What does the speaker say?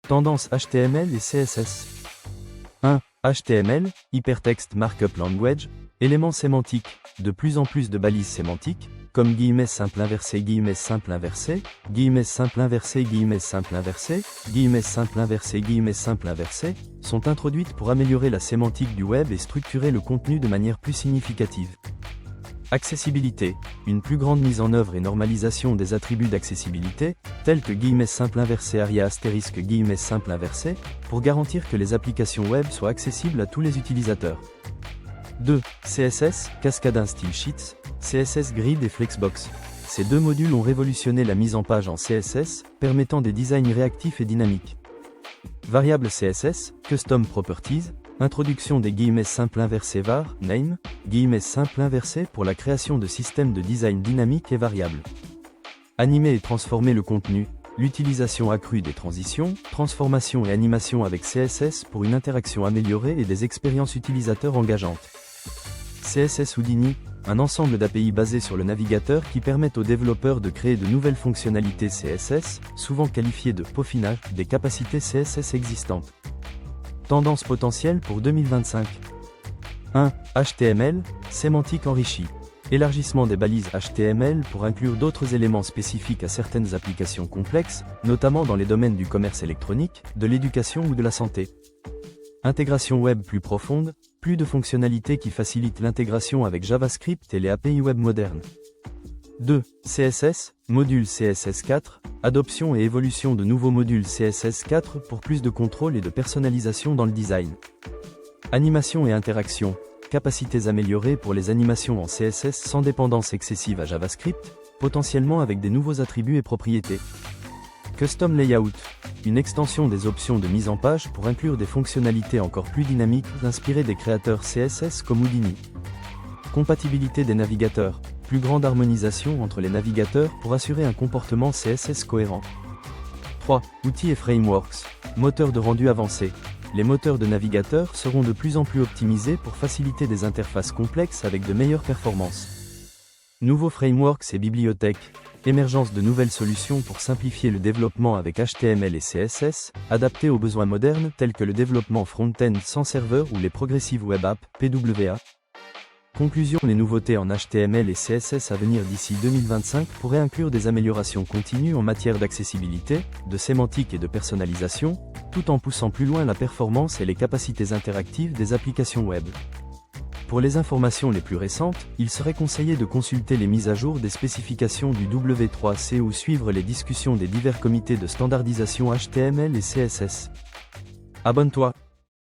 Tendance HTML et CSS. 1. HTML, Hypertext Markup Language, éléments sémantiques, de plus en plus de balises sémantiques, comme guillemets simple inversé, guillemets simple inversé, guillemets simple inversé, guillemets simple inversé, guillemets simple inversé, guillemets simple inversé, sont introduites pour améliorer la sémantique du web et structurer le contenu de manière plus significative. Accessibilité, une plus grande mise en œuvre et normalisation des attributs d'accessibilité, tels que guillemets simple inversé aria astérisque guillemets simple inversé, pour garantir que les applications web soient accessibles à tous les utilisateurs. 2. CSS, Cascading Style Sheets, CSS Grid et Flexbox. Ces deux modules ont révolutionné la mise en page en CSS, permettant des designs réactifs et dynamiques. Variable CSS, Custom Properties, introduction des guillemets simple inversé var, name, guillemets simple inversé pour la création de systèmes de design dynamiques et variables. Animer et transformer le contenu, l'utilisation accrue des transitions, transformations et animations avec CSS pour une interaction améliorée et des expériences utilisateurs engageantes. CSS Houdini, un ensemble d'API basés sur le navigateur qui permettent aux développeurs de créer de nouvelles fonctionnalités CSS, souvent qualifiées de peaufinage des capacités CSS existantes. Tendance potentielle pour 2025. 1. HTML, sémantique enrichie. Élargissement des balises HTML pour inclure d'autres éléments spécifiques à certaines applications complexes, notamment dans les domaines du commerce électronique, de l'éducation ou de la santé. Intégration web plus profonde, plus de fonctionnalités qui facilitent l'intégration avec JavaScript et les API web modernes. 2. CSS, module CSS4, adoption et évolution de nouveaux modules CSS4 pour plus de contrôle et de personnalisation dans le design. Animation et interaction, capacités améliorées pour les animations en CSS sans dépendance excessive à JavaScript, potentiellement avec des nouveaux attributs et propriétés. Custom Layout, une extension des options de mise en page pour inclure des fonctionnalités encore plus dynamiques inspirées des créateurs CSS comme Houdini. Compatibilité des navigateurs, plus grande harmonisation entre les navigateurs pour assurer un comportement CSS cohérent. 3. Outils et frameworks, moteurs de rendu avancés. Les moteurs de navigateurs seront de plus en plus optimisés pour faciliter des interfaces complexes avec de meilleures performances. Nouveaux frameworks et bibliothèques, émergence de nouvelles solutions pour simplifier le développement avec HTML et CSS, adaptés aux besoins modernes tels que le développement front-end sans serveur ou les Progressive Web Apps, PWA. Conclusion, les nouveautés en HTML et CSS à venir d'ici 2025 pourraient inclure des améliorations continues en matière d'accessibilité, de sémantique et de personnalisation, tout en poussant plus loin la performance et les capacités interactives des applications web. Pour les informations les plus récentes, il serait conseillé de consulter les mises à jour des spécifications du W3C ou suivre les discussions des divers comités de standardisation HTML et CSS. Abonne-toi.